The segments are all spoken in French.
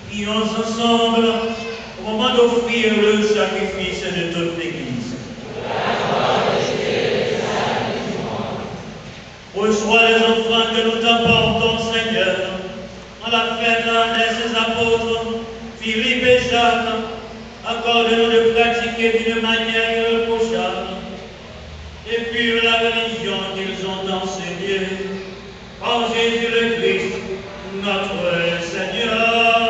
Prions ensemble au moment d'offrir le sacrifice de toute l'Église. Reçois les offrandes que nous t'apportons, Seigneur, en la fête de ses apôtres, Philippe et Jacques. Accorde-nous de pratiquer d'une manière irréprochable et pure la religion qu'ils ont enseignée. Par Jésus le Christ, notre Seigneur.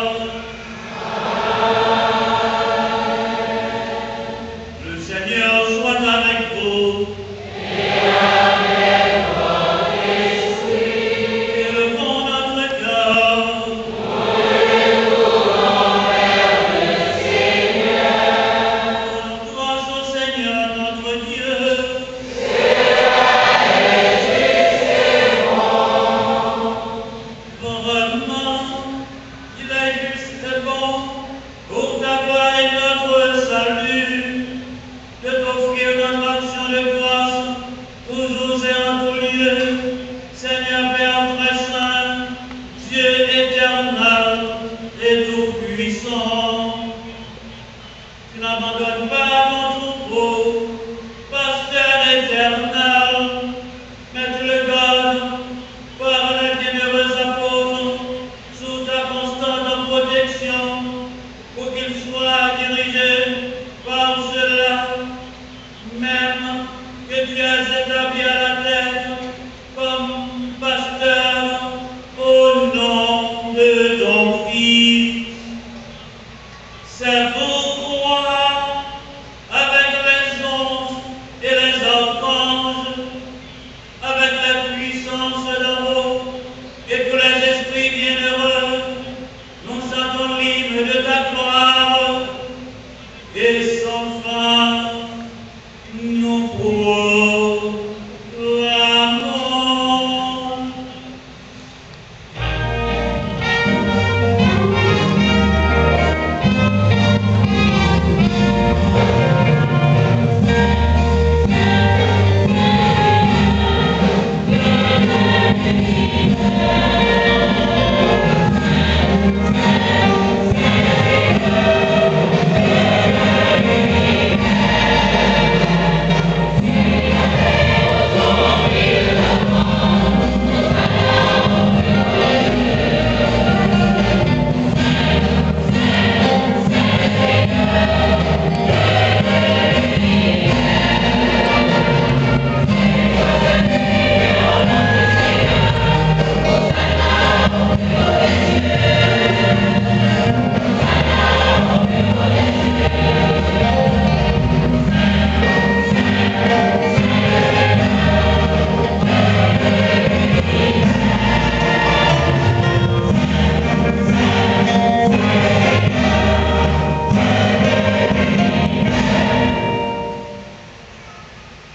Le Seigneur soit avec vous. Et avec votre esprit. Élevons notre cœur. Nous envers le Seigneur. Grâce au Seigneur notre Dieu. C'est vrai, juste et bon. Vraiment, il est juste et bon pour ta gloire et notre salut, de t'offrir notre action de grâce, toujours et en tout lieu, Seigneur Père très saint, Dieu éternel et tout-puissant. Tu n'abandonnes pas ton troupeau, pasteur éternel, mais tu le gardes par les bienheureux apôtres sous ta constante protection, pour qu'il soit dirigé par cela même que tu as établi à la tête comme pasteur au nom de ton Fils. C'est pourquoi, avec les anges et les archanges, avec la puissance d'en haut et tous les esprits bienheureux, nous chantons l'hymne de ta gloire et sans fin nous proclamons.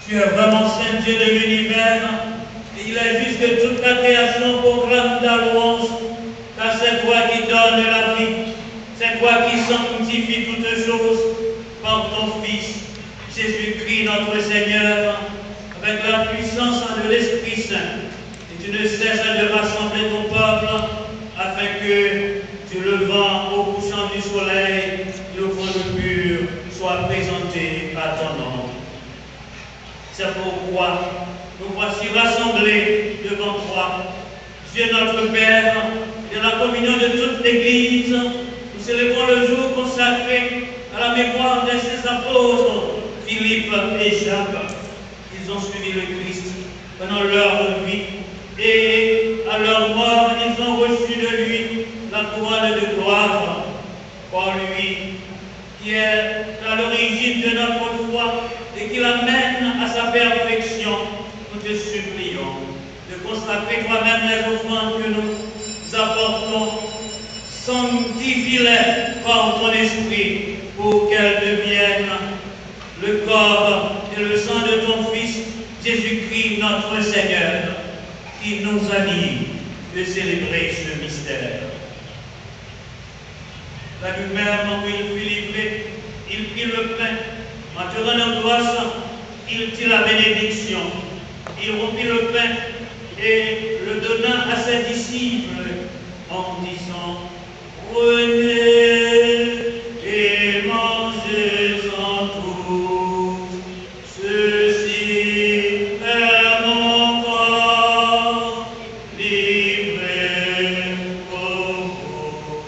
Tu es vraiment Saint Dieu de l'univers, et il est juste que toute la création proclame ta louange, car c'est toi qui donnes la vie, c'est toi qui sanctifies toutes choses par ton Fils, Jésus-Christ notre Seigneur, avec la puissance de l'Esprit Saint. Et tu ne cesses de rassembler ton peuple, afin que, du levant au couchant du soleil, l'œuvre pur soit présenté à ton nom. C'est pourquoi nous voici rassemblés devant toi, Dieu notre Père, et dans la communion de toute l'Église, nous célébrons le jour consacré à la mémoire de ses apôtres, Philippe et Jacques. Ils ont suivi le Christ pendant leur vie, et à leur mort, ils ont reçu de lui la couronne de gloire. Par lui, qui est à l'origine de notre foi et qui l'amène à sa perfection, nous te supplions de consacrer toi-même les offrandes que nous apportons. Sanctifie-les par ton esprit pour qu'elles deviennent le corps et le sang de ton Fils, Jésus-Christ notre Seigneur, qui nous anime de célébrer ce mystère. La lumière, quand il fut livré, il prit le pain, en te se rendant grâce, il dit la bénédiction. Il rompit le pain et le donna à ses disciples en disant, prenez et mangez-en tous, ceci est mon corps livré pour vous.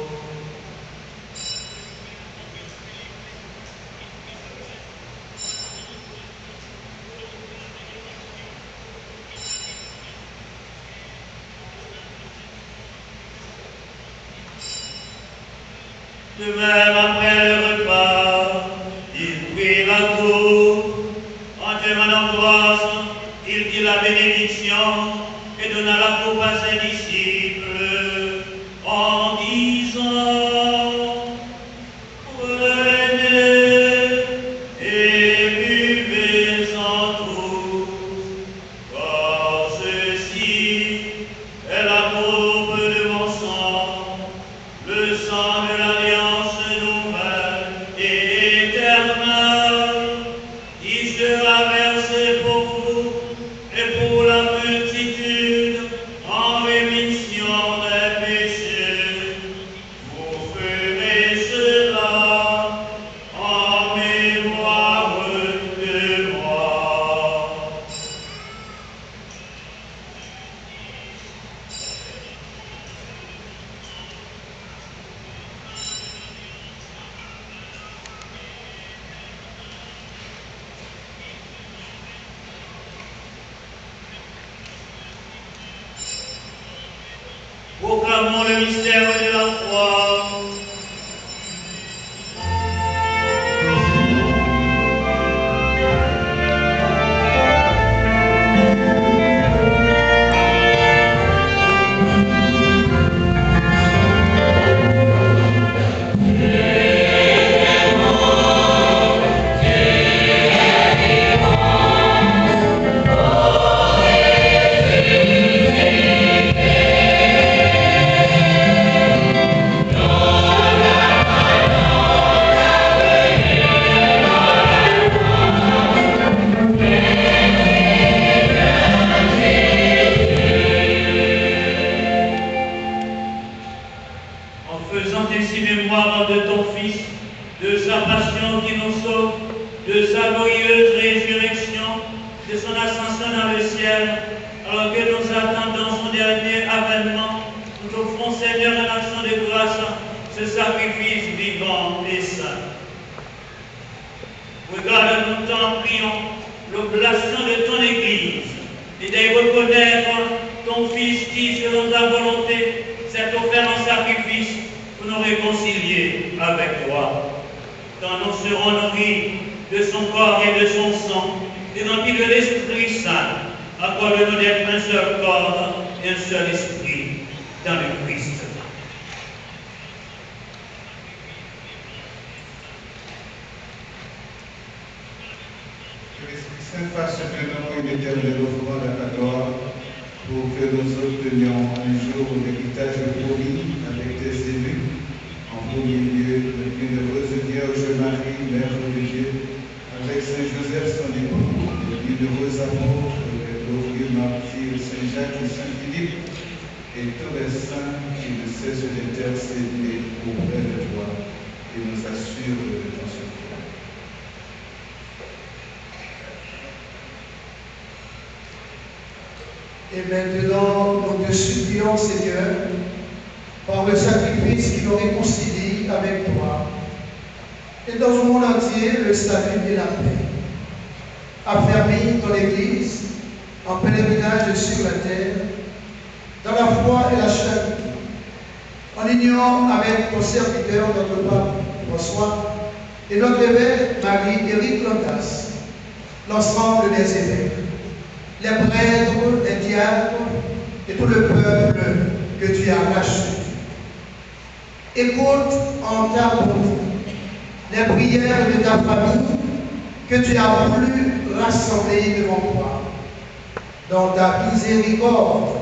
De même, après le repas, il prit la coupe. En te rendant grâce, il dit la bénédiction et donna la coupe à ses disciples en disant, prenez et buvez-en tous, car ceci est la coupe de mon sang, le sang de l'alliance nouvelle et éternelle, qui sera versé pour vous et pour la multitude en rémission des péchés. Vous ferez cela en mémoire de moi. Proclamons le mystère de la foi. En faisant ainsi mémoire de ton Fils, de sa passion qui nous sauve, de sa glorieuse résurrection, de son ascension dans le ciel, alors que nous attendons son dernier avènement, nous offrons, Seigneur, en action de grâce, ce sacrifice vivant et saint. Regarde-nous, t'en prions, l'oblation de ton Église, et de reconnaître ton Fils qui, selon ta volonté, s'est offert en sacrifice pour nous réconcilier avec toi. Quand nous serons nourris de son corps et de son sang, et remplis de l'Esprit Saint, accorde-nous d'être un seul corps et un seul esprit dans le Christ. Que l'Esprit Saint fasse maintenant une éternelle offrande à ta gloire, pour que nous obtenions un jour l'héritage promis avec tes élus. En premier lieu, la bienheureuse Vierge Marie, Mère de Dieu, avec Saint Joseph son époux, les bienheureux apôtres, les glorieux martyrs Saint Jacques et Saint Philippe, et tous les saints qui ne cessent d'intercéder auprès de toi et nous assurent de ton secours. Et maintenant, nous te supplions, Seigneur, par le sacrifice qui nous réconcilie avec toi, et dans le monde entier, le salut et la paix. Affermis ton Église en pèlerinage sur la terre, dans la foi et la charité, en union avec ton serviteur, notre pape François, et notre évêque Marie-Éric Landas, l'ensemble des évêques, les prêtres, les diacres et tout le peuple que tu as racheté. Écoute en ta bonté les prières de ta famille que tu as voulu rassembler devant toi. Dans ta miséricorde,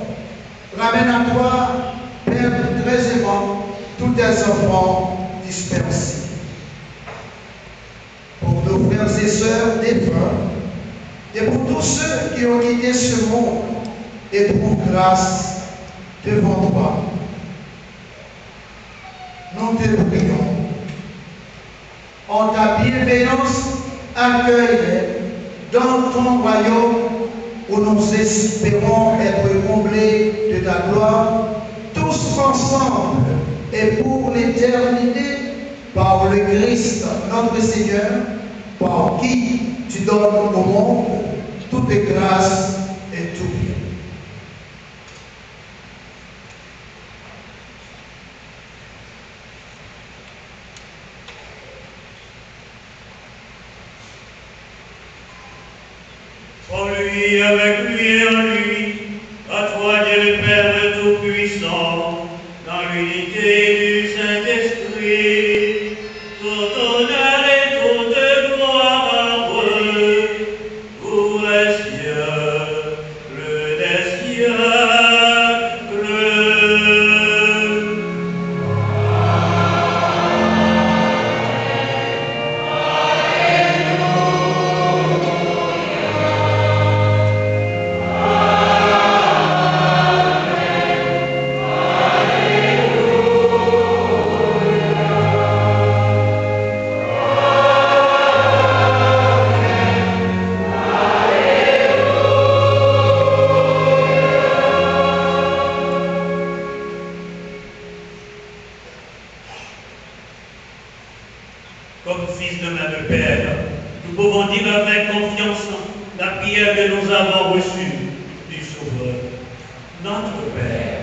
ramène à toi, Père très aimant, tous tes enfants dispersés. Pour nos frères et sœurs défunts, et pour tous ceux qui ont quitté ce monde et trouvent grâce devant toi. Nous te prions. En ta bienveillance, accueille-les dans ton royaume où nous espérons être comblés de ta gloire, tous ensemble et pour l'éternité, par le Christ, notre Seigneur, par qui tu donnes au monde toute grâce et tout bien. En lui, avec lui et en lui, à toi Dieu le Père Tout-Puissant, dans l'unité du Saint-Esprit, tout honneur et toute gloire pour les siècles des siècles. Comme fils de même Père, nous pouvons dire avec confiance la prière que nous avons reçue du Sauveur. Notre Père,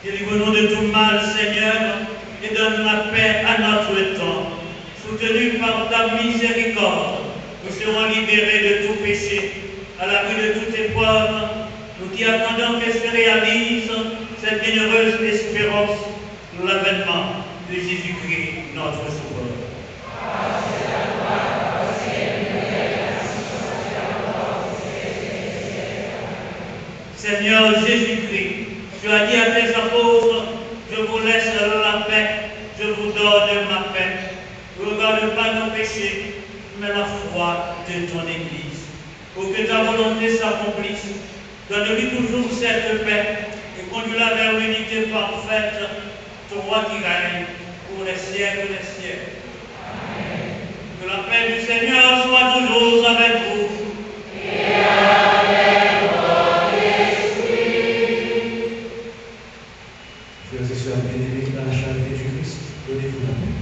délivre-nous de tout mal, Seigneur, et donne la paix à notre temps. Soutenus par ta miséricorde, nous serons libérés de tout péché, à l'abri de toute épreuve, nous qui attendons que se réalise cette généreuse espérance de l'avènement de Jésus-Christ, notre Sauveur. Seigneur Jésus-Christ, tu as dit à tes apôtres, je vous laisse la paix, je vous donne ma paix. Ne regarde pas nos péchés, mais la foi de ton Église. Pour que ta volonté s'accomplisse, donne-lui toujours cette paix et conduis-la vers l'unité parfaite, toi qui règnes pour les siècles des siècles. Amen. Que la paix du Seigneur soit toujours avec vous. Frères et sœurs bien-aimés dans la charité du Christ, donnez-vous la paix.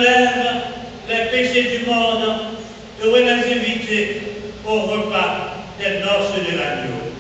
enlève les péchés du monde, heureux les invités au repas des noces de l'agneau.